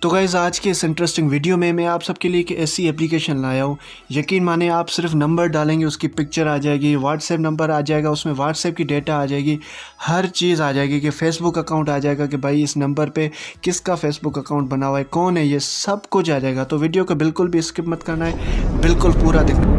तो गाइज़ आज के इस इंटरेस्टिंग वीडियो में मैं आप सबके लिए एक ऐसी एप्लीकेशन लाया हूँ। यकीन माने आप सिर्फ नंबर डालेंगे उसकी पिक्चर आ जाएगी, व्हाट्सएप नंबर आ जाएगा, उसमें व्हाट्सएप की डेटा आ जाएगी, हर चीज़ आ जाएगी कि फेसबुक अकाउंट आ जाएगा कि भाई इस नंबर पे किसका फेसबुक अकाउंट बना हुआ है, कौन है, ये सब कुछ आ जाएगा। तो वीडियो को बिल्कुल भी स्किप मत करना है, बिल्कुल पूरा देखना।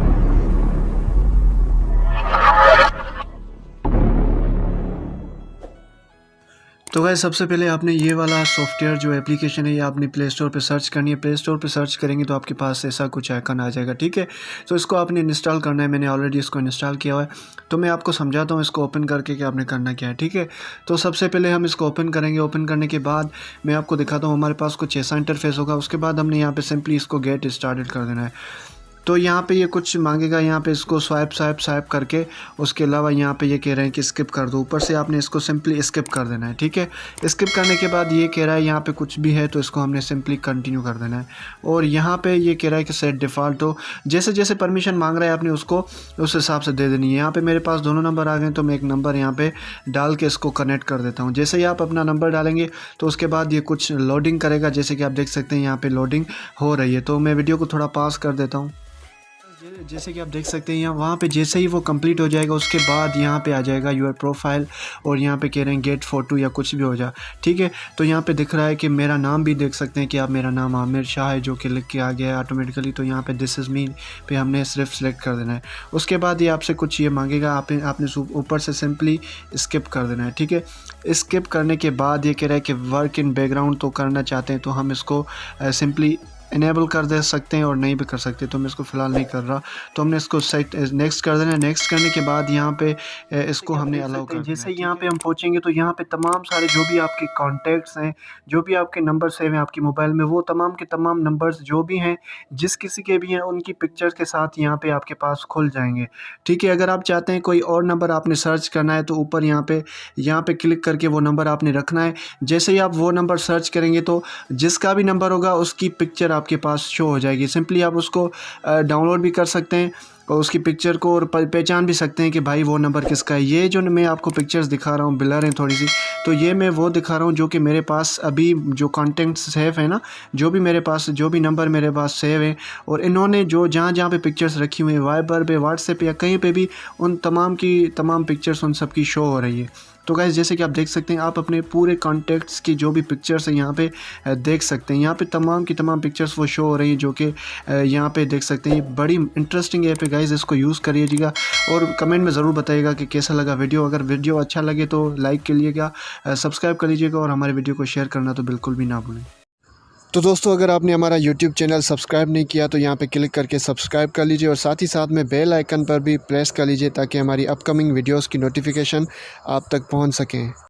तो गाइस सबसे पहले आपने ये वाला सॉफ्टवेयर जो एप्लीकेशन है ये आपने प्ले स्टोर पे सर्च करनी है। प्ले स्टोर पे सर्च करेंगे तो आपके पास ऐसा कुछ आइकन आ जाएगा, ठीक है। तो इसको आपने इंस्टॉल करना है। मैंने ऑलरेडी इसको इंस्टॉल किया हुआ है, तो मैं आपको समझाता हूँ इसको ओपन करके कि आपने करना क्या है, ठीक है। तो सबसे पहले हम इसको ओपन करेंगे। ओपन करने के बाद मैं आपको दिखाता हूँ हमारे पास कुछ ऐसा इंटरफेस होगा। उसके बाद हमने यहाँ पर सिंपली इसको गेट स्टार्टेड कर देना है। तो यहाँ पे ये कुछ मांगेगा, यहाँ पे इसको स्वाइप करके, उसके अलावा यहाँ पे ये कह रहे हैं कि स्किप कर दो। ऊपर से आपने इसको सिंपली स्किप कर देना है, ठीक है। स्किप करने के बाद ये कह रहा है यहाँ पे कुछ भी है तो इसको हमने सिंपली कंटिन्यू कर देना है। और यहाँ पे ये कह रहा है कि सेट डिफ़ॉल्ट हो, जैसे जैसे परमिशन मांग रहा है आपने उसको उस हिसाब से दे देनी है। यहाँ पे मेरे पास दोनों नंबर आ गए तो मैं एक नंबर यहाँ पे डाल के इसको कनेक्ट कर देता हूँ। जैसे ही आप अपना नंबर डालेंगे तो उसके बाद ये कुछ लोडिंग करेगा, जैसे कि आप देख सकते हैं यहाँ पे लोडिंग हो रही है। तो मैं वीडियो को थोड़ा पास कर देता हूँ। जैसे कि आप देख सकते हैं यहाँ वहाँ पे जैसे ही वो कंप्लीट हो जाएगा उसके बाद यहाँ पे आ जाएगा योर प्रोफाइल, और यहाँ पे कह रहे हैं गेट फोटो या कुछ भी हो जा, ठीक है। तो यहाँ पे दिख रहा है कि मेरा नाम भी देख सकते हैं कि आप, मेरा नाम आमिर शाह है जो कि लिख के आ गया है ऑटोमेटिकली। तो यहाँ पे दिस इज़ मी पे हमने सिर्फ सेलेक्ट कर देना है। उसके बाद ये आपसे कुछ ये मांगेगा, आपने ऊपर से सिंपली स्किप कर देना है, ठीक है। स्किप करने के बाद ये कह रहा है कि वर्क इन बैकग्राउंड तो करना चाहते हैं तो हम इसको सिंपली इनेबल कर दे सकते हैं और नहीं भी कर सकते। तो मैं इसको फ़िलहाल नहीं कर रहा, तो हमने इसको सेट नेक्स्ट कर देना है। नेक्स्ट करने के बाद यहाँ पे इसको हमने अलाउ कर देना है। जैसे यहाँ पे हम पहुँचेंगे तो यहाँ पे तमाम सारे जो भी आपके कॉन्टैक्ट्स हैं, जो भी आपके नंबर सेव हैं आपकी मोबाइल में, वो तमाम के तमाम नंबर्स जो भी हैं, जिस किसी के भी हैं, उनकी पिक्चर्स के साथ यहाँ पे आपके पास खुल जाएंगे, ठीक है। अगर आप चाहते हैं कोई और नंबर आपने सर्च करना है तो ऊपर यहाँ पे क्लिक करके वो नंबर आपने रखना है। जैसे ही आप वो नंबर सर्च करेंगे तो जिसका भी नंबर होगा उसकी पिक्चर आपके पास शो हो जाएगी। सिंपली आप उसको डाउनलोड भी कर सकते हैं और उसकी पिक्चर को और पहचान भी सकते हैं कि भाई वो नंबर किसका है। ये जो मैं आपको पिक्चर्स दिखा रहा हूँ ब्लर हैं थोड़ी सी, तो ये मैं वो दिखा रहा हूँ जो कि मेरे पास अभी जो कॉन्टेक्ट्स सेव है ना, जो भी मेरे पास जो भी नंबर मेरे पास सेव है, और इन्होंने जो जहाँ पे पिक्चर्स रखी हुई हैं वाइबर पे, व्हाट्सएप या कहीं पे भी, उन तमाम की तमाम पिक्चर्स उन सब की शो हो रही है। तो गाइस जैसे कि आप देख सकते हैं, आप अपने पूरे कॉन्टैक्ट्स की जो भी पिक्चर्स हैं यहाँ पे देख सकते हैं। यहाँ पे तमाम की तमाम पिक्चर्स वो शो हो रही हैं जो कि यहाँ पे देख सकते हैं। ये बड़ी इंटरेस्टिंग ऐप है गाइस, इसको यूज़ करिएगा और कमेंट में ज़रूर बताइएगा कि कैसा लगा वीडियो। अगर वीडियो अच्छा लगे तो लाइक करिएगा, सब्सक्राइब कर लीजिएगा और हमारे वीडियो को शेयर करना तो बिल्कुल भी ना भूलें। तो दोस्तों अगर आपने हमारा YouTube चैनल सब्सक्राइब नहीं किया तो यहाँ पे क्लिक करके सब्सक्राइब कर लीजिए और साथ ही साथ में बेल आइकन पर भी प्रेस कर लीजिए ताकि हमारी अपकमिंग वीडियोस की नोटिफिकेशन आप तक पहुँच सकें।